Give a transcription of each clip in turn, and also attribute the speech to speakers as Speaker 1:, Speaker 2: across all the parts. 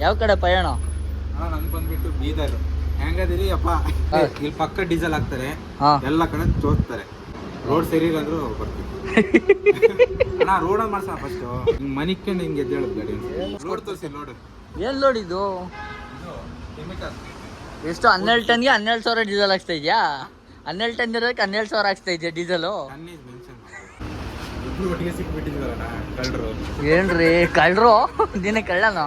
Speaker 1: ಯಾವ ಕಡೆ ಪಯಣ?
Speaker 2: ನಂಗೆ ಬಂದ್ಬಿಟ್ಟು ಬೀದರ್. ಹೆಂಗದಿರಿ ಅಪ್ಪ, ಇಲ್ಲಿ ಪಕ್ಕ ಡೀಸೆಲ್ ಹಾಕ್ತಾರೆ, ಎಲ್ಲ ಕಡೆ ತೋರಿಸ್ತಾರೆ. ರೋಡ್ ಸರಿ ಅಂದ್ರು ಬರ್ತೀವಿ. ಅಣ್ಣ ರೋಡ್ ಮಾಡ್ಸೋಣ ಫಸ್ಟ್. ಹಿಂಗ್ ಮನಿಕೊಂಡು ಹಿಂಗೆ ಎದ್ದೇಳದ್ ಗಾಡಿ. ರೋಡ್ ತೋರಿಸಿ. ಲೋಡ್
Speaker 1: ಏನ್ ಲೋಡ್ ಇದು? ಎಷ್ಟು 12 ಟನ್ಗೆ 12,000 ಡೀಸೆಲ್ ಹಾಕ್ಸ್ತಾ ಇದೆಯಾ? 12 ಟನ್ ಇರೋದಕ್ಕೆ 12,000 ಹಾಕ್ಸ್ತಾ ಇದೆಯಾ ಡೀಸೆಲು?
Speaker 2: ಒಟ್ಟಿಗೆ ಸಿಕ್ಬಿಟ್ಟಿದ್ರಲ್ಲ ಕಳ್ಳರು.
Speaker 1: ಏನ್ರಿ ಕಳ್ಳರು? ದಿನ ಕಳ್ಳನ?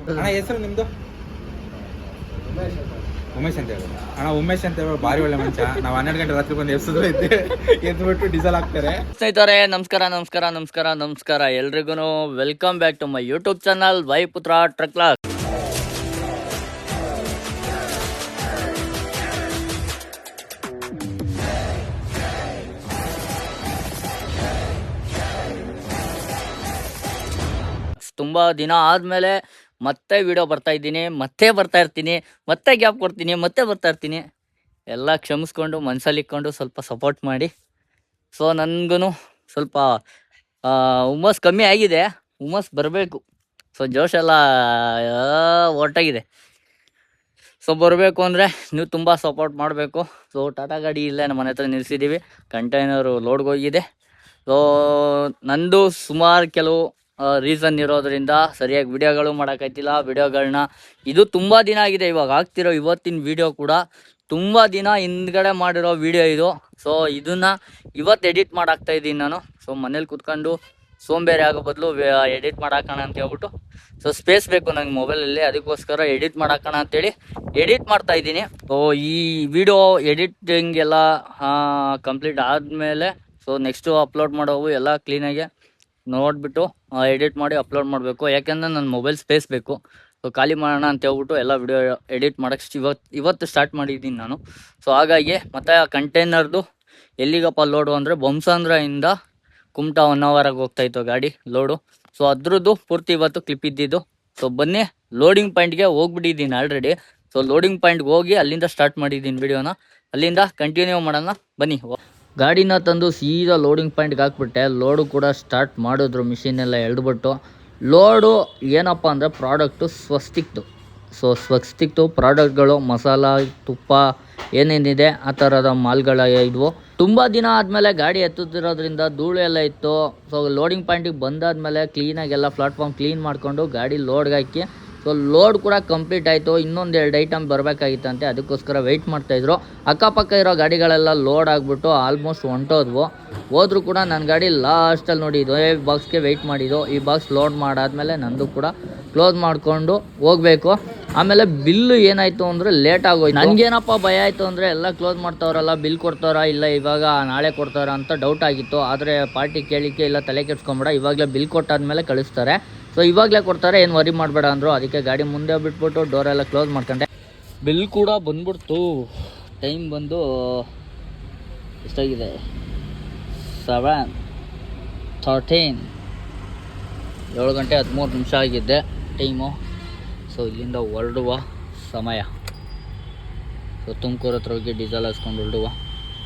Speaker 2: ಅಣ್ಣ ಹೆಸರು ನಿಮ್ದು? ಉಮೇಶ್ ಅಂತ ಹೇಳಿ. ಅಣ್ಣ ಉಮೇಶ್ ಅಂತ ಹೇಳಿ ಭಾರಿ ಒಳ್ಳೆ ಮನುಷ್ಯ. ನಾವು 12 ಗಂಟೆ ರಾತ್ರಿ ಬಂದು ಎದ್ಬಿಟ್ಟು ಡೀಸೆಲ್ ಹಾಕ್ತಾರೆ.
Speaker 1: ಸ್ನೇಹಿತರೆ ನಮಸ್ಕಾರ ನಮಸ್ಕಾರ ನಮಸ್ಕಾರ ನಮಸ್ಕಾರ ಎಲ್ರಿಗೂ welcome back to my YouTube channel Vayuputra truck log. ತುಂಬ ದಿನ ಆದಮೇಲೆ ಮತ್ತೆ ವಿಡಿಯೋ ಬರ್ತಾ ಇದ್ದೀನಿ, ಮತ್ತೆ ಬರ್ತಾ ಇರ್ತೀನಿ, ಮತ್ತೆ ಗ್ಯಾಪ್ ಕೊಡ್ತೀನಿ, ಮತ್ತೆ ಬರ್ತಾ ಇರ್ತೀನಿ. ಎಲ್ಲ ಕ್ಷಮಿಸ್ಕೊಂಡು ಮನಸ್ಸಲ್ಲಿ ಇಟ್ಕೊಂಡು ಸ್ವಲ್ಪ ಸಪೋರ್ಟ್ ಮಾಡಿ. ಸೊ ನನಗೂ ಸ್ವಲ್ಪ ಹುಮ್ಮಸ್ ಕಮ್ಮಿ ಆಗಿದೆ, ಹುಮ್ಮಸ್ ಬರಬೇಕು. ಸೊ ಜೋಶೆಲ್ಲ ಒಟ್ಟಾಗಿದೆ. ಸೊ ಬರಬೇಕು ಅಂದರೆ ನೀವು ತುಂಬ ಸಪೋರ್ಟ್ ಮಾಡಬೇಕು. ಸೊ ಟಾಟಾ ಗಾಡಿ ಇಲ್ಲೇ ನಮ್ಮ ಮನೆ ಹತ್ರ ನಿಲ್ಲಿಸಿದ್ದೀವಿ, ಕಂಟೈನರು ಲೋಡ್ಗೆ ಹೋಗಿದೆ. ಸೊ ನಂದು ಸುಮಾರು ಕೆಲವು ರೀಸನ್ ಇರೋದ್ರಿಂದ ಸರಿಯಾಗಿ ವಿಡಿಯೋಗಳು ಮಾಡೋಕ್ಕಾಯ್ತಿಲ್ಲ. ವಿಡಿಯೋಗಳನ್ನ ಇದು ತುಂಬ ದಿನ ಆಗಿದೆ, ಇವಾಗ ಆಗ್ತಿರೋ ಇವತ್ತಿನ ವಿಡಿಯೋ ಕೂಡ ತುಂಬ ದಿನ ಹಿಂದ್ಗಡೆ ಮಾಡಿರೋ ವಿಡಿಯೋ ಇದು. ಸೊ ಇದನ್ನು ಇವತ್ತು ಎಡಿಟ್ ಮಾಡಾಕ್ತಾ ಇದ್ದೀನಿ ನಾನು. ಸೊ ಮನೇಲಿ ಕೂತ್ಕೊಂಡು ಸೋಂಬೇರಿ ಆಗೋ ಬದಲು ಎಡಿಟ್ ಮಾಡಾಕೋಣ ಅಂತ ಹೇಳ್ಬಿಟ್ಟು, ಸೊ ಸ್ಪೇಸ್ ಬೇಕು ನಂಗೆ ಮೊಬೈಲಲ್ಲಿ, ಅದಕ್ಕೋಸ್ಕರ ಎಡಿಟ್ ಮಾಡಾಕೋಣ ಅಂತೇಳಿ ಎಡಿಟ್ ಮಾಡ್ತಾ ಇದ್ದೀನಿ. ಸೊ ಈ ವಿಡಿಯೋ ಎಡಿಟಿಂಗ್ ಎಲ್ಲ ಕಂಪ್ಲೀಟ್ ಆದಮೇಲೆ ಸೊ ನೆಕ್ಸ್ಟು ಅಪ್ಲೋಡ್ ಮಾಡೋವು ಎಲ್ಲ ಕ್ಲೀನಾಗಿ ನೋಡಿಬಿಟ್ಟು ಎಡಿಟ್ ಮಾಡಿ ಅಪ್ಲೋಡ್ ಮಾಡಬೇಕು. ಯಾಕೆಂದರೆ ನನ್ನ ಮೊಬೈಲ್ ಸ್ಪೇಸ್ ಬೇಕು. ಸೊ ಖಾಲಿ ಮಾಡೋಣ ಅಂತ ಹೇಳ್ಬಿಟ್ಟು ಎಲ್ಲ ವಿಡಿಯೋ ಎಡಿಟ್ ಮಾಡೋಕ್ಕೆ ಇವತ್ತು ಸ್ಟಾರ್ಟ್ ಮಾಡಿದ್ದೀನಿ ನಾನು. ಸೊ ಹಾಗಾಗಿ ಮತ್ತು ಆ ಕಂಟೈನರ್ದು ಎಲ್ಲಿಗಪ್ಪ ಲೋಡು ಅಂದರೆ ಬೊಮ್ಸಂದ್ರದಿಂದ ಕುಮಟಾ 1 ಅವರಾಗಿ ಹೋಗ್ತಾಯಿತ್ತು ಗಾಡಿ ಲೋಡು. ಸೊ ಅದ್ರದ್ದು ಪೂರ್ತಿ ಇವತ್ತು ಕ್ಲಿಪ್ ಇದ್ದಿದ್ದು. ಸೊ ಬನ್ನಿ ಲೋಡಿಂಗ್ ಪಾಯಿಂಟ್ಗೆ ಹೋಗ್ಬಿಟ್ಟಿದ್ದೀನಿ ಆಲ್ರೆಡಿ. ಸೊ ಲೋಡಿಂಗ್ ಪಾಯಿಂಟ್ಗೆ ಹೋಗಿ ಅಲ್ಲಿಂದ ಸ್ಟಾರ್ಟ್ ಮಾಡಿದ್ದೀನಿ ವಿಡಿಯೋನ, ಅಲ್ಲಿಂದ ಕಂಟಿನ್ಯೂ ಮಾಡೋಣ ಬನ್ನಿ. ಗಾಡಿನ ತಂದು ಸೀದಾ ಲೋಡಿಂಗ್ ಪಾಯಿಂಟ್ಗೆ ಹಾಕ್ಬಿಟ್ಟೆ. ಲೋಡು ಕೂಡ ಸ್ಟಾರ್ಟ್ ಮಾಡಿದ್ರು, ಮಿಷಿನೆಲ್ಲ ಎಳೆದ್ಬಿಟ್ಟು. ಲೋಡು ಏನಪ್ಪ ಅಂದರೆ ಪ್ರಾಡಕ್ಟು ಸ್ವಸ್ತಿಕ್ದು. ಸೊ ಸ್ವಸ್ತಿಕ್ದು ಪ್ರಾಡಕ್ಟ್ಗಳು, ಮಸಾಲ, ತುಪ್ಪ ಏನೇನಿದೆ ಆ ಥರದ ಮಾಲ್ಗಳ ಇದ್ವು. ತುಂಬ ದಿನ ಆದಮೇಲೆ ಗಾಡಿ ಎತ್ತುತ್ತಿರೋದ್ರಿಂದ ಧೂಳು ಎಲ್ಲ ಇತ್ತು. ಸೊ ಲೋಡಿಂಗ್ ಪಾಯಿಂಟಿಗೆ ಬಂದಾದಮೇಲೆ ಕ್ಲೀನಾಗೆಲ್ಲ ಪ್ಲಾಟ್ಫಾರ್ಮ್ ಕ್ಲೀನ್ ಮಾಡಿಕೊಂಡು ಗಾಡಿ ಲೋಡ್ಗೆ ಹಾಕಿ, ಸೊ ಲೋಡ್ ಕೂಡ ಕಂಪ್ಲೀಟ್ ಆಯಿತು. ಇನ್ನೊಂದು 2 ಐಟಮ್ ಬರಬೇಕಾಗಿತ್ತಂತೆ, ಅದಕ್ಕೋಸ್ಕರ ವೆಯ್ಟ್ ಮಾಡ್ತಾಯಿದ್ರು. ಅಕ್ಕಪಕ್ಕ ಇರೋ ಗಾಡಿಗಳೆಲ್ಲ ಲೋಡ್ ಆಗಿಬಿಟ್ಟು ಆಲ್ಮೋಸ್ಟ್ ಹೊಂಟೋದ್ವು. ಹೋದ್ರೂ ಕೂಡ ನನ್ನ ಗಾಡಿ ಲಾಸ್ಟಲ್ಲಿ ನೋಡಿ ಇದೇ ಬಾಕ್ಸ್ಗೆ ವೆಯ್ಟ್ ಮಾಡಿದ್ದು. ಈ ಬಾಕ್ಸ್ ಲೋಡ್ ಮಾಡಾದಮೇಲೆ ನಂದು ಕೂಡ ಕ್ಲೋಸ್ ಮಾಡಿಕೊಂಡು ಹೋಗಬೇಕು. ಆಮೇಲೆ ಬಿಲ್ಲು ಏನಾಯಿತು ಅಂದರೆ ಲೇಟ್ ಆಗೋಯ್ತು. ನನಗೇನಪ್ಪ ಭಯ ಆಯಿತು ಅಂದರೆ ಎಲ್ಲ ಕ್ಲೋಸ್ ಮಾಡ್ತಾವ್ರಲ್ಲ, ಬಿಲ್ ಕೊಡ್ತಾರಾ ಇಲ್ಲ ಇವಾಗ ನಾಳೆ ಕೊಡ್ತಾರಾ ಅಂತ ಡೌಟ್ ಆಗಿತ್ತು. ಆದರೆ ಪಾರ್ಟಿ ಕೇಳಿಕೆ ಇಲ್ಲ, ತಲೆ ಕೆಡ್ಸ್ಕೊಂಬೇಡ, ಇವಾಗಲೇ ಬಿಲ್ ಕೊಟ್ಟಾದ್ಮೇಲೆ ಕಳಿಸ್ತಾರೆ, ಸೊ ಇವಾಗಲೇ ಕೊಡ್ತಾರೆ, ಏನು ವರಿ ಮಾಡಬೇಡ ಅಂದರು. ಅದಕ್ಕೆ ಗಾಡಿ ಮುಂದೆ ಬಿಟ್ಬಿಟ್ಟು ಡೋರೆಲ್ಲ ಕ್ಲೋಸ್ ಮಾಡ್ಕೊಂಡೆ. ಬಿಲ್ ಕೂಡ ಬಂದ್ಬಿಡ್ತು. ಟೈಮ್ ಬಂದು ಎಷ್ಟಾಗಿದೆ? 7:13, 7 ಗಂಟೆ 13 ನಿಮಿಷ ಆಗಿದ್ದೆ ಟೈಮು. ಸೊ ಇಲ್ಲಿಂದ ಹೊರಡುವ ಸಮಯ. ಸೊ ತುಮಕೂರು ಹತ್ರ ಹೋಗಿ ಡೀಸೆಲ್ ಹಾಸ್ಕೊಂಡು ಹೊರಡುವ,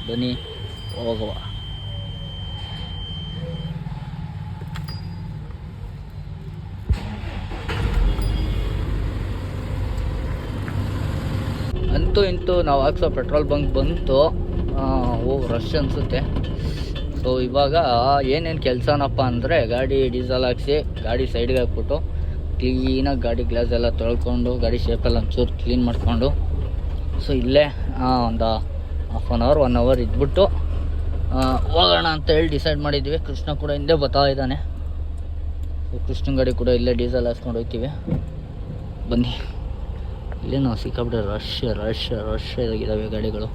Speaker 1: ಬನ್ನಿ ಹೋಗುವ. ಅಂತೂ ಇಂತೂ ನಾವು ಹಾಕ್ಸೋ ಪೆಟ್ರೋಲ್ ಬಂಕ್ ಬಂತು. ರಶ್ ಅನಿಸುತ್ತೆ. ಸೊ ಇವಾಗ ಏನೇನು ಕೆಲಸನಪ್ಪ ಅಂದರೆ ಗಾಡಿ ಡೀಸೆಲ್ ಹಾಕ್ಸಿ ಗಾಡಿ ಸೈಡ್ಗೆ ಹಾಕ್ಬಿಟ್ಟು ಕ್ಲೀನಾಗಿ ಗಾಡಿ ಗ್ಲಾಸ್ ಎಲ್ಲ ತೊಳ್ಕೊಂಡು ಗಾಡಿ ಶೇಪೆಲ್ಲ ಒಂಚೂರು ಕ್ಲೀನ್ ಮಾಡಿಕೊಂಡು, ಸೊ ಇಲ್ಲೇ ಒಂದು 1/2 ಅವರ್ 1 ಅವರ್ ಇದ್ಬಿಟ್ಟು ಹೋಗೋಣ ಅಂತ ಹೇಳಿ ಡಿಸೈಡ್ ಮಾಡಿದ್ವಿ. ಕೃಷ್ಣ ಕೂಡ ಹಿಂದೆ ಬರ್ತಾ ಇದ್ದಾನೆ. ಸೊ ಕೃಷ್ಣನ ಗಾಡಿ ಕೂಡ ಇಲ್ಲೇ ಡೀಸೆಲ್ ಹಾಕ್ಸ್ಕೊಂಡು ಹೋಗ್ತೀವಿ, ಬನ್ನಿ. ಇಲ್ಲೇ ನಾವು ಸಿಕ್ಕಾಬಿಟ್ಟೆ ರಶ್ ಇದಾಗಿದ್ದಾವೆ ಗಾಡಿಗಳು.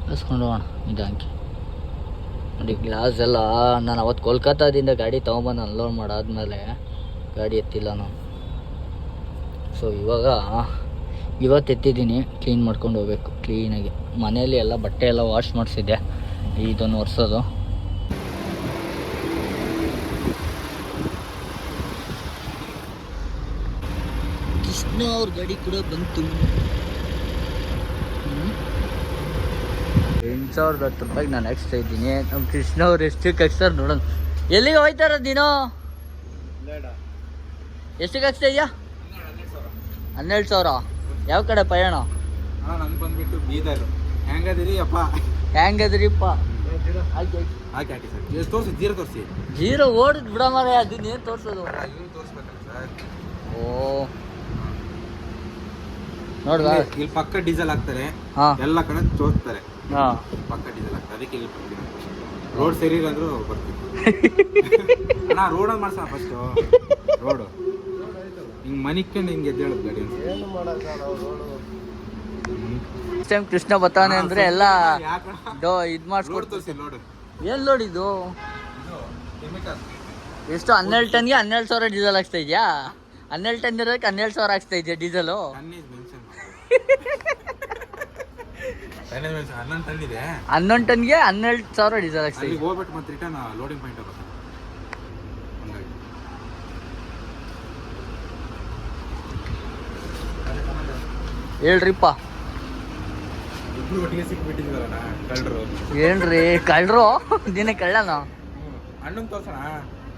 Speaker 1: ಹಾಸ್ಕೊಂಡು ಹೋಗೋಣ ನಿಧಾನಕ್ಕೆ. ನೋಡಿ ಗ್ಲಾಸ್ ಎಲ್ಲ ನಾನು ಅವತ್ತು ಕೋಲ್ಕತ್ತಾದಿಂದ ಗಾಡಿ ತೊಗೊಂಬಂದು ಅನ್ಲೋಡ್ ಮಾಡಾದ್ಮೇಲೆ ಗಾಡಿ ಎತ್ತಿಲ್ಲ ನಾನು. ಸೊ ಇವತ್ತು ಎತ್ತಿದ್ದೀನಿ, ಕ್ಲೀನ್ ಮಾಡ್ಕೊಂಡು ಹೋಗ್ಬೇಕು ಕ್ಲೀನಾಗಿ. ಮನೆಯಲ್ಲಿ ಎಲ್ಲ ಬಟ್ಟೆ ಎಲ್ಲ ವಾಶ್ ಮಾಡಿಸಿದ್ದೆ, ಇದನ್ನು ಒರೆಸೋದು. ಕೃಷ್ಣ ಅವ್ರ ಗಾಡಿ ಕೂಡ ಬಂತು. 8,010 ರೂಪಾಯಿಗೆ ನಾನು ಹಾಕ್ಸ್ತಾ ಇದ್ದೀನಿ. ನಮ್ಮ ಕೃಷ್ಣ ಅವ್ರು ಎಷ್ಟಕ್ಕೆ ಹಾಕ್ಸ್ತಾರೆ ನೋಡೋಣ. ಎಲ್ಲಿಗೆ ಹೋಯ್ತಾರ ನೀನು? ಎಷ್ಟಿಗೆ ಹಾಕ್ಸ್ತಾ ಇದೆಯಾ? 12,000. ಯಾವ ಕಡೆ ಪಯಣ?
Speaker 2: ಅಣ್ಣ ನಂಗೆ ಬಂದ್ಬಿಟ್ಟು ಬೀದರ್. ಹೆಂಗದಿರಿ ಅಪ್ಪ?
Speaker 1: ಹೆಂಗದ್ರಿಪ್ಪ?
Speaker 2: ಹಾಕಿ ಸರ್. ತೋರಿಸಿ ಜೀರೋ ತೋರಿಸಿ.
Speaker 1: ಜೀರೋ ಓಡಿದ್ ಬಿಡ ಮಾರ, ಅದನ್ನೇನು ತೋರಿಸೋದು?
Speaker 2: ತೋರಿಸ್ಬೇಕಲ್ಲ ಸರ್.
Speaker 1: ಓ ನೋಡ್ದ
Speaker 2: ಇಲ್ಲಿ ಪಕ್ಕ ಡೀಸೆಲ್ ಹಾಕ್ತಾರೆ, ಎಲ್ಲ ಕಡೆ ತೋರಿಸ್ತಾರೆ. ಪಕ್ಕ ಡೀಸೆಲ್ ಹಾಕ್ತಾರೆ, ಅದಕ್ಕೆ ಇಲ್ಲಿ ಬರ್ತೀನಿ. ರೋಡ್ ಸರಿ ಇಲ್ಲ ಅಂದ್ರೂ ಬರ್ತೀನಿ. ಅಣ್ಣ ರೋಡಲ್ಲಿ ಮಾಡ್ಸೋಣ ಫಸ್ಟು. ರೋಡು ಹಿಂಗೆ ಮನಿಕೊಂಡು ಹಿಂಗೆ ಎದ್ದೇಳೋದು ಗಾಡಿ. ಏನು
Speaker 1: ಟೈಮ್ ಕೃಷ್ಣ ಬರ್ತಾನೆ ಅಂದ್ರೆ ಎಲ್ಲ ಇದು ಮಾಡಿಸ್ಕೊಡ್ತು.
Speaker 2: ತೋರಿಸಿ ಲೋಡು.
Speaker 1: ಏನು ಲೋಡ್ ಇದು? ಎಷ್ಟು 12 ಟನ್ಗೆ 12,000 ಡೀಸೆಲ್ ಹಾಕ್ಸ್ತಾ ಇದೆಯಾ? 12 ಟನ್ ಇರೋದಕ್ಕೆ 12,000 ಹಾಕ್ಸ್ತಾ ಇದೆಯಾ ಡೀಸೆಲು?
Speaker 2: 11 ಟನ್ ಇದೆ.
Speaker 1: 11 ಟನ್ಗೆ 12,000 ಡೀಸೆಲ್ ಹಾಕ್ಸ್ತಾ ಇದೆ.
Speaker 2: ಹೋಗ್ಬಿಟ್ಟು ಮತ್ತೆ ರಿಟರ್ನ್ ಲೋಡಿಂಗ್ ಪಾಯಿಂಟ್ ಹೋಗ್ಬೇಕು.
Speaker 1: ಹೇಳ್ರಿಪ್ಪ.
Speaker 2: ಇಬ್ರು ಒಟ್ಟಿಗೆ ಸಿಕ್ಬಿಟ್ಟಿದ್ರಲ್ಲ ಕಳ್ಳರು.
Speaker 1: ಏನ್ರಿ ಕಳ್ಳರು? ದಿನ ಕಳ್ಳನ?
Speaker 2: ಅಣ್ಣಂಗೆ ತೋರ್ಸೋಣ.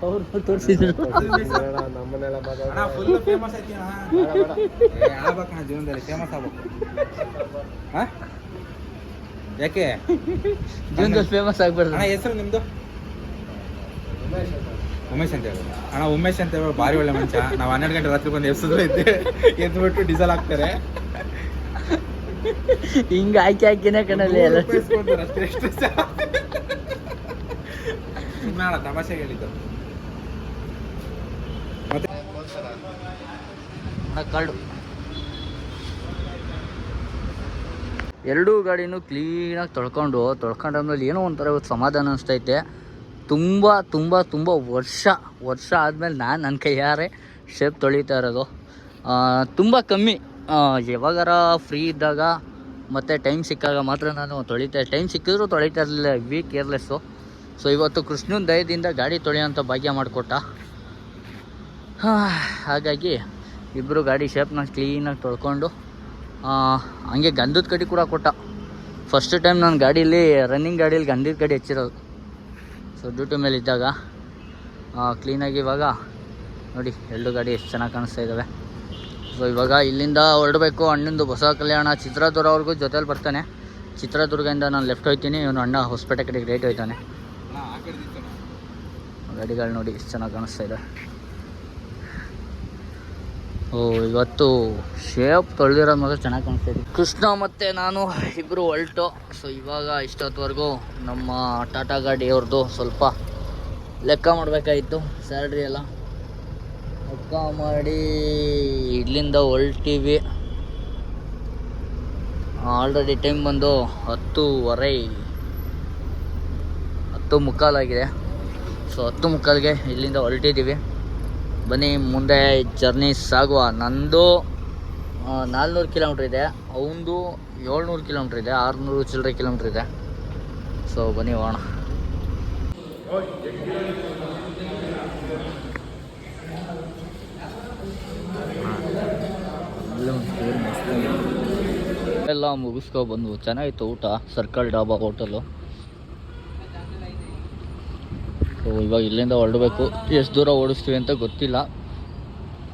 Speaker 1: ಅವ್ರು ತೋರಿಸಿದ್ರು.
Speaker 2: ಅಣ್ಣ ಫುಲ್ ಫೇಮಸ್ ಐತಿ ಅಣ್ಣ. ಆಗ್ಬೇಕಣ್ಣ ಜೀವನದಲ್ಲಿ, ಫೇಮಸ್ ಆಗ್ಬೇಕು. ಹಾಂ ಯಾಕೆ
Speaker 1: ಜೀವನದಲ್ಲಿ ಫೇಮಸ್ ಆಗ್ಬಾರ್ದು?
Speaker 2: ಅಣ್ಣ ಹೆಸರು ನಿಮ್ಮದು? ಉಮೇಶ್ ಅಂತ ಹೇಳಿ. ಅಣ್ಣ ಉಮೇಶ್ ಅಂತ ಹೇಳಿ ಭಾರಿ ಒಳ್ಳೆ ಮನುಷ್ಯ. ನಾವು 12 ಗಂಟೆ ರಾತ್ರಿ ಬಂದು ಎಬ್ಸಿದ್ರು ಎದ್ಬಿಟ್ಟು ಡೀಸೆಲ್ ಹಾಕ್ತಾರೆ.
Speaker 1: ಹಿಂಗ ಹಾಕಿನೇ ಕಣಲ್ಲಿ ಎಲ್ಲ
Speaker 2: ಅಷ್ಟೇ. ಎಷ್ಟು ಅಣ್ಣ ತಮಾಷೆಗೆ ಹೇಳಿದ್ದು. ಮತ್ತೆ
Speaker 1: ಕಳ್ಳು ಎರಡೂ ಗಾಡಿನೂ ಕ್ಲೀನಾಗಿ ತೊಳ್ಕೊಂಡಾದ್ಮೇಲೆ ಏನೋ ಒಂಥರ ಇವತ್ತು ಸಮಾಧಾನ ಅನಿಸ್ತೈತೆ. ತುಂಬ ತುಂಬ ತುಂಬ ವರ್ಷ ಆದಮೇಲೆ ನಾನು ನನ್ನ ಕೈಯಾರೆ ಶೇಪ್ ತೊಳಿತಾ ಇರೋದು. ತುಂಬ ಕಮ್ಮಿ, ಯಾವಾಗಾರ ಫ್ರೀ ಇದ್ದಾಗ ಮತ್ತು ಟೈಮ್ ಸಿಕ್ಕಾಗ ಮಾತ್ರ ನಾನು ಟೈಮ್ ಸಿಕ್ಕಿದ್ರು ತೊಳಿತಾ ಇರಲಿಲ್ಲ, ಕೇರ್ಲೆಸ್ಸು. ಸೊ ಇವತ್ತು ಕೃಷ್ಣನ ದಯದಿಂದ ಗಾಡಿ ತೊಳೆಯೋಂಥ ಭಾಗ್ಯ ಮಾಡಿಕೊಟ್ಟ. ಹಾಗಾಗಿ ಇಬ್ಬರು ಗಾಡಿ ಶೇಪ್ನ ಕ್ಲೀನಾಗಿ ತೊಳ್ಕೊಂಡು ಹಂಗೆ ಗಂಧದ ಕಡಿ ಕೂಡ ಕೊಟ್ಟ. ಫಸ್ಟ್ ಟೈಮ್ ನಾನು ಗಾಡೀಲಿ ರನ್ನಿಂಗ್ ಗಾಡೀಲಿ ಗಂಧದ ಕಡಿ ಹೆಚ್ಚಿರೋದು. ಸೊ ಡ್ಯೂಟಿ ಮೇಲೆ ಇದ್ದಾಗ ಕ್ಲೀನಾಗಿ ಇವಾಗ ನೋಡಿ ಎರಡು ಗಾಡಿ ಎಷ್ಟು ಚೆನ್ನಾಗಿ ಕಾಣಿಸ್ತಾ ಇದ್ದಾವೆ. ಸೊ ಇವಾಗ ಇಲ್ಲಿಂದ ಹೊರಡಬೇಕು. ಅಣ್ಣಂದು ಹೊಸ ಕಲ್ಯಾಣ ಚಿತ್ರದುರ್ಗವ್ರಿಗೂ ಜೊತೆಲಿ ಬರ್ತಾನೆ. ಚಿತ್ರದುರ್ಗದಿಂದ ನಾನು ಲೆಫ್ಟ್ ಹೋಗ್ತೀನಿ, ಇವನು ಅಣ್ಣ ಹೊಸಪೇಟೆ ಕಡೆಗೆ ರೈಟ್ ಹೋಗ್ತಾನೆ. ಗಾಡಿಗಳು ನೋಡಿ ಎಷ್ಟು ಚೆನ್ನಾಗಿ ಕಾಣಿಸ್ತಾ ಇದೆ. ಓ ಇವತ್ತು ಶೇಪ್ ತೊಳೆದಿರೋದು ಮಾತ್ರ ಚೆನ್ನಾಗಿ ಕಾಣಿಸ್ತಾ ಇದೆ. ಕೃಷ್ಣ ಮತ್ತು ನಾನು ಇಬ್ಬರು ಹೊಲ್ಟು. ಸೊ ಇವಾಗ ಇಷ್ಟೊತ್ತವರೆಗೂ ನಮ್ಮ ಟಾಟಾ ಗಾಡಿಯವ್ರದ್ದು ಸ್ವಲ್ಪ ಲೆಕ್ಕ ಮಾಡಬೇಕಾಗಿತ್ತು. ಸ್ಯಾಲ್ರಿ ಎಲ್ಲ ಲೆಕ್ಕ ಮಾಡಿ ಇಲ್ಲಿಂದ ಹೊಲ್ಟೀವಿ. ಆಲ್ರೆಡಿ ಟೈಮ್ ಬಂದು 10:15 ಆಗಿದೆ. ಸೊ 10:15ಗೆ ಇಲ್ಲಿಂದ ಹೊರಟಿದ್ದೀವಿ. ಬನ್ನಿ ಮುಂದೆ ಜರ್ನಿ ಸಾಗುವ. ನಂದು 400 ಕಿಲೋಮೀಟ್ರ್ ಇದೆ, ಅವನದು 700 ಕಿಲೋಮೀಟ್ರ್ ಇದೆ, 600 ಚಿಲ್ಲರೆ ಕಿಲೋಮೀಟ್ರ್ ಇದೆ. ಸೊ ಬನ್ನಿ ಹೋಗೋಣ. ಎಲ್ಲ ಮುಗಿಸ್ಕೊಬಂದು ಚೆನ್ನಾಗಿತ್ತು ಊಟ. Circle dhaba hotel. ಸೊ ಇವಾಗ ಇಲ್ಲಿಂದ ಹೊರಡಬೇಕು. ಎಷ್ಟು ದೂರ ಓಡಿಸ್ತೀವಿ ಅಂತ ಗೊತ್ತಿಲ್ಲ.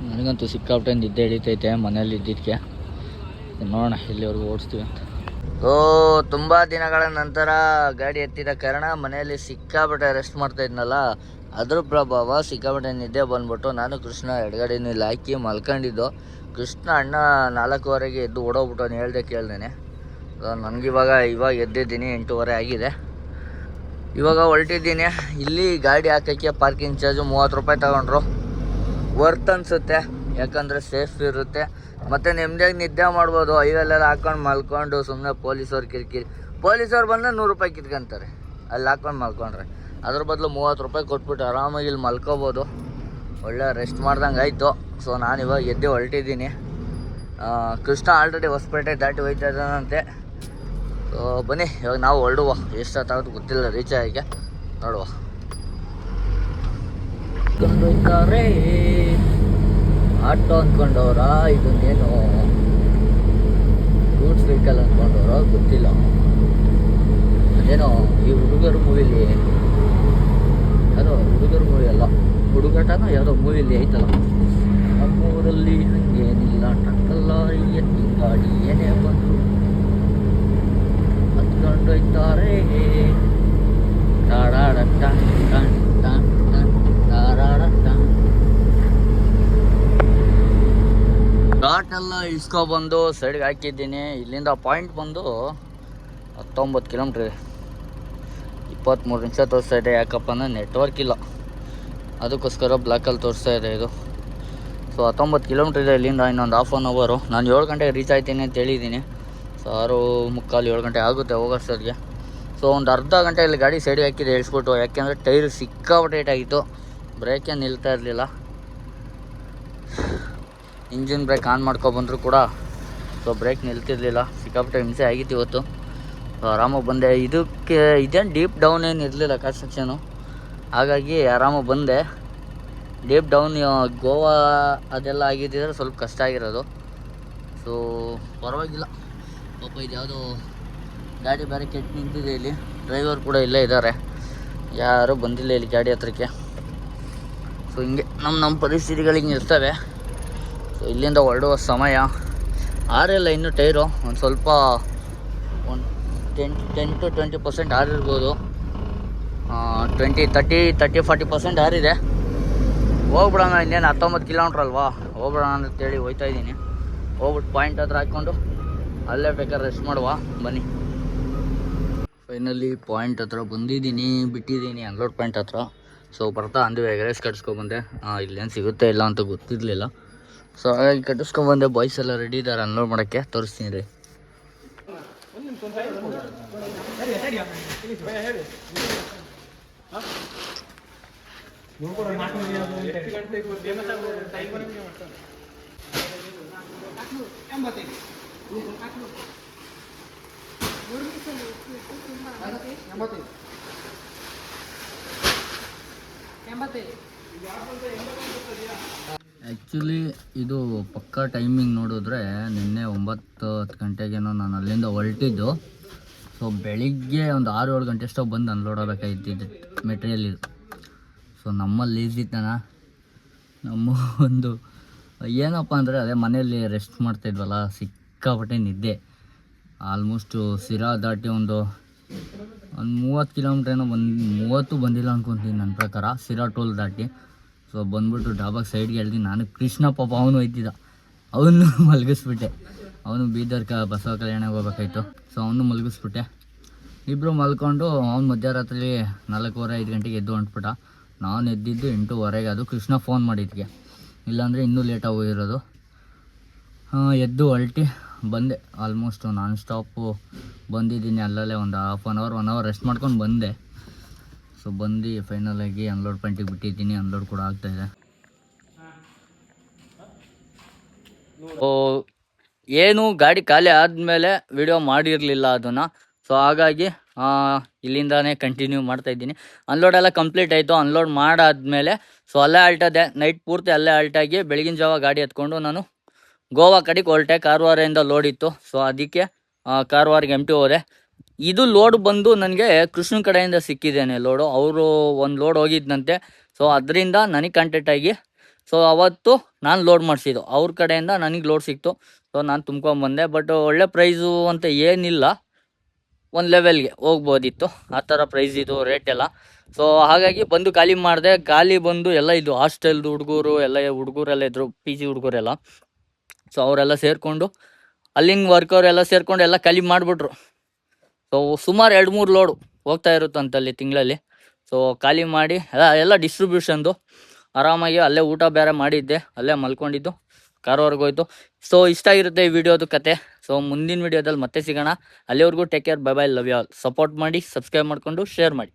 Speaker 1: ನನಗಂತೂ ಸಿಕ್ಕಾಪಟ್ಟೆ ನಿದ್ದೆ ಹಿಡಿತೈತೆ ಮನೇಲಿ ಇದ್ದಿದ್ದಕ್ಕೆ. ನೋಡೋಣ ಎಲ್ಲಿವರೆಗೂ ಓಡಿಸ್ತೀವಿ ಅಂತ. ಸೊ ತುಂಬ ದಿನಗಳ ನಂತರ ಗಾಡಿ ಎತ್ತಿದ ಕಾರಣ ಮನೆಯಲ್ಲಿ ಸಿಕ್ಕಾಪಟ್ಟೆ ರೆಸ್ಟ್ ಮಾಡ್ತಾಯಿದ್ನಲ್ಲ, ಅದ್ರ ಪ್ರಭಾವ ಸಿಕ್ಕಾಪಟ್ಟೆ ನಿದ್ದೆ ಬಂದ್ಬಿಟ್ಟು ನಾನು ಕೃಷ್ಣ ಎಡಗಡೆನೂ ಇಲ್ಲಿ ಹಾಕಿ ಮಲ್ಕೊಂಡಿದ್ದು. ಕೃಷ್ಣ ಅಣ್ಣ 4:15ಗೆ ಎದ್ದು ಓಡೋಗ್ಬಿಟ್ಟು ಹೇಳ್ದೆ ಕೇಳ್ದೇನೆ. ನನಗಿವಾಗ ಎದ್ದಿದ್ದೀನಿ, 8:30 ಆಗಿದೆ. ಇವಾಗ ಹೊರಟಿದ್ದೀನಿ. ಇಲ್ಲಿ ಗಾಡಿ ಹಾಕೋಕ್ಕೆ ಪಾರ್ಕಿಂಗ್ ಚಾರ್ಜು 30 ರೂಪಾಯಿ ತಗೊಂಡ್ರು. ವರ್ತ್ ಅನಿಸುತ್ತೆ, ಯಾಕಂದರೆ ಸೇಫ್ ಇರುತ್ತೆ ಮತ್ತು ನೆಮ್ಮದಿಯಾಗಿ ನಿದ್ದೆ ಮಾಡ್ಬೋದು. ಹೈವೆಲ್ಲೆಲ್ಲ ಹಾಕ್ಕೊಂಡು ಮಲ್ಕೊಂಡು ಸುಮ್ಮನೆ ಪೊಲೀಸವ್ರು ಪೊಲೀಸವ್ರು ಬಂದರೆ 100 ರೂಪಾಯಿ ಕಿತ್ಕೊಂತಾರೆ ಅಲ್ಲಿ ಹಾಕ್ಕೊಂಡು ಮಲ್ಕೊಂಡ್ರೆ. ಅದ್ರ ಬದಲು 30 ರೂಪಾಯಿ ಕೊಟ್ಬಿಟ್ಟು ಆರಾಮಾಗಿ ಇಲ್ಲಿ ಮಲ್ಕೋಬೋದು. ಒಳ್ಳೆ ರೆಸ್ಟ್ ಮಾಡ್ದಂಗೆ ಆಯಿತು. ಸೊ ನಾನಿವಾಗ ಎದ್ದು ಹೊರಟಿದ್ದೀನಿ. ಕೃಷ್ಣ ಆಲ್ರೆಡಿ ಹೊಸಪೇಟೆ ದಾಟಿ ಹೋಗ್ತಾ ಇದ್ದಾನಂತೆ. ಸೊ ಬನ್ನಿ ಇವಾಗ ನಾವು ಹೊರಡುವ. ಎಷ್ಟೊತ್ತಾಗೋದು ಗೊತ್ತಿಲ್ಲ ರೀಚ್ ಆಗಿ, ನೋಡುವ. ಹೋಗ್ತಾರೆ ಆಟೋ ಅಂದ್ಕೊಂಡವ್ರ, ಇದನ್ನೇನು ಗೂಡ್ಸ್ ವೆಹಿಕಲ್ ಅಂದ್ಕೊಂಡವ್ರ ಗೊತ್ತಿಲ್ಲ. ಅದೇನೋ ಈ ಹುಡುಗರ ಮೂವಿಲಿ ಯಾವುದೋ ಹುಡುಗರ ಮೂವಿ ಅಲ್ಲ, ಹುಡುಗಾಟನೋ ಯಾವುದೋ ಮೂವಿಲಿ ಐತಲ್ಲ ಊರಲ್ಲಿ ಹಂಗೇನಿಲ್ಲ, ಟ್ರಕ್ಕಲ್ಲ ಎತ್ತಿ ಗಾಡಿ ಏನೇ ಬಂದು ಹತ್ಕೊಂಡೊಯ್ತಾರೆ. ಘಾಟೆಲ್ಲ ಇಳ್ಸ್ಕೊಬಂದು ಸೈಡ್ಗೆ ಹಾಕಿದ್ದೀನಿ. ಇಲ್ಲಿಂದ ಪಾಯಿಂಟ್ ಬಂದು 19 ಕಿಲೋಮೀಟ್ರ್ ಇದೆ. 23 ನಿಮಿಷ ತೋರಿಸ್ತಾ ಇದೆ. ಯಾಕಪ್ಪ ಅಂದರೆ ನೆಟ್ವರ್ಕ್ ಇಲ್ಲ, ಅದಕ್ಕೋಸ್ಕರ ಬ್ಲ್ಯಾಕಲ್ಲಿ ತೋರಿಸ್ತಾ ಇದೆ ಇದು. ಸೊ 19 ಕಿಲೋಮೀಟ್ರ್ ಇದೆ ಇಲ್ಲಿಂದ, ಇನ್ನೊಂದು ಹಾಫ್ ಆನ್ ಅವರು. ನಾನು 7 ಗಂಟೆಗೆ ರೀಚ್ ಆಯ್ತೀನಿ ಅಂತ ಹೇಳಿದ್ದೀನಿ. ಸೊ 6:45 7 ಗಂಟೆ ಆಗುತ್ತೆ ಹೋಗೋಷ್ಟೊತ್ತಿಗೆ. ಸೊ ಒಂದು ಅರ್ಧ ಗಂಟೆ ಇಲ್ಲಿ ಗಾಡಿ ಸೈಡಿಗೆ ಹಾಕಿದೆ ಇಳಿಸ್ಬಿಟ್ಟು. ಯಾಕೆಂದರೆ ಟೈರ್ ಸಿಕ್ಕಾಪಟ್ಟೆ ಆಗಿತ್ತು, ಬ್ರೇಕೇ ನಿಲ್ತಾ ಇರಲಿಲ್ಲ. ಇಂಜಿನ್ ಬ್ರೇಕ್ ಆನ್ ಮಾಡ್ಕೊಬಂದರೂ ಕೂಡ ಸೊ ಬ್ರೇಕ್ ನಿಲ್ತಿರಲಿಲ್ಲ. ಸಿಕ್ಕಾಪಟ್ಟೆ ಹಿಂಸೆ ಆಗಿತ್ತು ಇವತ್ತು. ಸೊ ಆರಾಮಾಗಿ ಬಂದೆ. ಇದಕ್ಕೆ ಇದೇನು ಡೀಪ್ ಡೌನ್ ಏನು ಇರಲಿಲ್ಲ ಕನ್ಸ್ಟ್ರಕ್ಷನು, ಹಾಗಾಗಿ ಆರಾಮಾಗಿ ಬಂದೆ. ಡೀಪ್ ಡೌನ್ ಗೋವಾ ಅದೆಲ್ಲ ಆಗಿದ್ದರೆ ಸ್ವಲ್ಪ ಕಷ್ಟ ಆಗಿರೋದು. ಸೊ ಪರವಾಗಿಲ್ಲ. ಪಾಪ ಇದು ಯಾವುದೋ ಗಾಡಿ ಬೇರೆ ಕೆಟ್ಟು ನಿಂತಿದೆ ಇಲ್ಲಿ. ಡ್ರೈವರ್ ಕೂಡ ಇಲ್ಲೇ ಇದ್ದಾರೆ, ಯಾರೂ ಬಂದಿಲ್ಲ ಇಲ್ಲಿ ಗಾಡಿ ಹತ್ರಕ್ಕೆ. ಸೊ ಹಿಂಗೆ ನಮ್ಮ ಪರಿಸ್ಥಿತಿಗಳು ಹಿಂಗೆ ಇರ್ತವೆ. ಸೊ ಇಲ್ಲಿಂದ ಹೊರಡುವ ಸಮಯ. ಆರಿಲ್ಲ ಇನ್ನು ಟೈರು, ಒಂದು ಸ್ವಲ್ಪ ಒಂದು 10 to 20% ಆರಿರ್ಬೋದು. 30-40% ಆರಿದೆ. ಹೋಗ್ಬಿಡೋಣ, ಇನ್ನೇನು 19 ಕಿಲೋಮೀಟ್ರ್ ಅಲ್ವಾ, ಹೋಗ್ಬಿಡೋಣ ಅಂತೇಳಿ ಹೋಗ್ತಾ ಇದ್ದೀನಿ. ಹೋಗ್ಬಿಟ್ಟು ಪಾಯಿಂಟ್ ಹತ್ರ ಹಾಕ್ಕೊಂಡು ಅಲ್ಲೇ ಬೇಕಾದ್ರೆ ರೆಸ್ಟ್ ಮಾಡುವ ಬನ್ನಿ. ಫೈನಲಿ ಪಾಯಿಂಟ್ ಹತ್ರ ಬಂದಿದ್ದೀನಿ, ಬಿಟ್ಟಿದ್ದೀನಿ ಅನ್ಲೋಡ್ ಪಾಯಿಂಟ್ ಹತ್ರ. ಸೊ ಬರ್ತಾ ಅಂದು ಎಗ್ರೆಸ್ ಕಟ್ಸ್ಕೊಬಂದೆ. ಇಲ್ಲೇನು ಸಿಗುತ್ತೆ ಇಲ್ಲ ಅಂತ ಗೊತ್ತಿರಲಿಲ್ಲ. ಸೊ ಹಾಗಾಗಿ ಕಟ್ಟಿಸ್ಕೊಬಂದೆ. ಬಾಯ್ಸ್ ಎಲ್ಲ ರೆಡಿ ಇದ್ದಾರೆ ಅನ್ಲೋಡ್ ಮಾಡೋಕ್ಕೆ, ತೋರಿಸ್ತೀನಿ ರೀ. ಆ್ಯಕ್ಚುಲಿ ಇದು ಪಕ್ಕಾ ಟೈಮಿಂಗ್ ನೋಡಿದ್ರೆ ನಿನ್ನೆ 9-10 ಗಂಟೆಗೇನೋ ನಾನು ಅಲ್ಲಿಂದ ಹೊರಟಿದ್ದು. ಸೊ ಬೆಳಿಗ್ಗೆ ಒಂದು 6-7 ಗಂಟೆ ಅಷ್ಟೋ ಬಂದು ಅನ್ಲೋಡ್ ಆಗಬೇಕಾಗಿದ್ದು ಮೆಟೀರಿಯಲ್ ಇದು. ಸೊ ನಮ್ಮಲ್ಲಿ ಈಸಿತನ ನಮ್ಮ ಒಂದು ಏನಪ್ಪ ಅಂದರೆ ಅದೇ ಮನೆಯಲ್ಲಿ ರೆಸ್ಟ್ ಮಾಡ್ತಾಯಿದ್ವಲ್ಲ, ಸಿಕ್ಕಾಪಟ್ಟೆ ನಿದ್ದೆ. ಆಲ್ಮೋಸ್ಟು ಸಿರಾ ದಾಟಿ ಒಂದು 30 ಕಿಲೋಮೀಟ್ರ್ ಏನೋ 30 ಬಂದಿಲ್ಲ ಅನ್ಕೊತೀನಿ ನನ್ನ ಪ್ರಕಾರ, ಸಿರಾ ಟೋಲ್ ದಾಟಿ. ಸೊ ಬಂದ್ಬಿಟ್ಟು ಡಾಬಾಗೆ ಸೈಡ್ಗೆ ಹೇಳ್ತೀನಿ. ನಾನು ಕೃಷ್ಣ ಪಾಪ ಅವನು ಹೋಯ್ತಿದ್ದ, ಅವನು ಮಲಗಿಸ್ಬಿಟ್ಟೆ. ಅವನು ಬೀದರ್ ಬಸವ ಕಲ್ಯಾಣಕ್ಕೆ ಹೋಗ್ಬೇಕಾಯ್ತು. ಸೊ ಅವನು ಮಲಗಿಸ್ಬಿಟ್ಟೆ. ಇಬ್ಬರು ಮಲ್ಕೊಂಡು ಅವ್ನು ಮಧ್ಯರಾತ್ರಿ 4:15 ಗಂಟೆಗೆ ಎದ್ದು ಹೊಂಟ್ಬಿಟ್ಟ. ನಾನು ಎದ್ದಿದ್ದು 8:15. ಅದು ಕೃಷ್ಣ ಫೋನ್ ಮಾಡಿದ್ಗೆ, ಇಲ್ಲಾಂದರೆ ಇನ್ನೂ ಲೇಟಾಗಿ ಹೋಗಿರೋದು. ಎದ್ದು ಹೊರಟಿ ಬಂದೆ. ಆಲ್ಮೋಸ್ಟ್ ನಾನ್ ಸ್ಟಾಪು ಬಂದಿದ್ದೀನಿ. ಅಲ್ಲಲ್ಲೇ ಒಂದು half an hour 1 hour rest ಮಾಡ್ಕೊಂಡು ಬಂದೆ. ಸೊ ಬಂದು ಫೈನಲಾಗಿ ಅನ್ಲೋಡ್ ಪಾಯಿಂಟಿಗೆ ಬಿಟ್ಟಿದ್ದೀನಿ. ಅನ್ಲೋಡ್ ಕೂಡ ಆಗ್ತಾಯಿದೆ. ಏನು ಗಾಡಿ ಖಾಲಿ ಆದಮೇಲೆ ವಿಡಿಯೋ ಮಾಡಿರಲಿಲ್ಲ ಅದನ್ನು. ಸೊ ಹಾಗಾಗಿ ಇಲ್ಲಿಂದಾನೇ ಕಂಟಿನ್ಯೂ ಮಾಡ್ತಾಯಿದ್ದೀನಿ. ಅನ್ಲೋಡ್ ಎಲ್ಲ ಕಂಪ್ಲೀಟ್ ಆಯಿತು. ಅನ್ಲೋಡ್ ಮಾಡಾದ್ಮೇಲೆ ಸೊ ಅಲ್ಲೇ ಆಲ್ಟದೆ, ನೈಟ್ ಪೂರ್ತಿ ಅಲ್ಲೇ ಆಲ್ಟಾಗಿ ಬೆಳಗಿನ ಜಾವ ಗಾಡಿ ಎತ್ಕೊಂಡು ನಾನು ಗೋವಾ ಕಡೆಗೆ ಹೊರಟೆ. ಕಾರವಾರದಿಂದ ಲೋಡ್ ಇತ್ತು. ಸೊ ಅದಕ್ಕೆ ಕಾರವಾರಿಗೆ ಎಂಟಿ ಹೋದೆ. ಇದು ಲೋಡ್ ಬಂದು ನನಗೆ ಕೃಷ್ಣ ಕಡೆಯಿಂದ ಸಿಕ್ಕಿದ್ದೇನೆ ಲೋಡು. ಅವರು ಒಂದು ಲೋಡ್ ಹೋಗಿದ್ದಂತೆ. ಸೊ ಅದರಿಂದ ನನಗೆ ಕಾಂಟ್ಯಾಕ್ಟ್ ಆಗಿ ಸೊ ಅವತ್ತು ನಾನು ಲೋಡ್ ಮಾಡಿಸಿದ್ದು, ಅವ್ರ ಕಡೆಯಿಂದ ನನಗೆ ಲೋಡ್ ಸಿಕ್ತು. ಸೊ ನಾನು ತುಂಬ್ಕೊಂಬಂದೆ. ಬಟ್ ಒಳ್ಳೆ ಪ್ರೈಸು ಅಂತ ಏನಿಲ್ಲ, ಒಂದು ಲೆವೆಲ್ಗೆ ಹೋಗ್ಬೋದಿತ್ತು, ಆ ಥರ ಪ್ರೈಸ್ ಇದು ರೇಟ್ ಎಲ್ಲ. ಸೊ ಹಾಗಾಗಿ ಬಂದು ಖಾಲಿ ಮಾಡಿದೆ. ಖಾಲಿ ಬಂದು ಎಲ್ಲ ಇದು ಹಾಸ್ಟೆಲ್ದು ಹುಡುಗರು ಎಲ್ಲ ಹುಡುಗರೆಲ್ಲ ಇದ್ದರು, PG ಹುಡುಗರೆಲ್ಲ. ಸೊ ಅವರೆಲ್ಲ ಸೇರಿಕೊಂಡು ಅಲ್ಲಿನ ವರ್ಕವರೆಲ್ಲ ಸೇರಿಕೊಂಡು ಎಲ್ಲ ಖಾಲಿ ಮಾಡಿಬಿಟ್ರು. ಸೊ ಸುಮಾರು 2-3 ಲೋಡು ಹೋಗ್ತಾ ಇರುತ್ತಂತಲ್ಲಿ ತಿಂಗಳಲ್ಲಿ. ಸೊ ಖಾಲಿ ಮಾಡಿ ಎಲ್ಲ ಡಿಸ್ಟ್ರಿಬ್ಯೂಷನ್ದು ಆರಾಮಾಗಿ ಅಲ್ಲೇ ಊಟ ಬೇರೆ ಮಾಡಿದ್ದೆ, ಅಲ್ಲೇ ಮಲ್ಕೊಂಡಿದ್ದು, ಕಾರವಾರಕ್ಕೆ ಹೋಯ್ತು. ಸೊ ಇಷ್ಟ ಆಗಿರುತ್ತೆ ಈ ವಿಡಿಯೋದು ಕತೆ. ಸೊ ಮುಂದಿನ ವಿಡಿಯೋದಲ್ಲಿ ಮತ್ತೆ ಸಿಗೋಣ. ಅಲ್ಲಿವರೆಗೂ take care, bye bye, love you all. Support ಮಾಡಿ, ಸಬ್ಸ್ಕ್ರೈಬ್ ಮಾಡಿಕೊಂಡು ಶೇರ್ ಮಾಡಿ.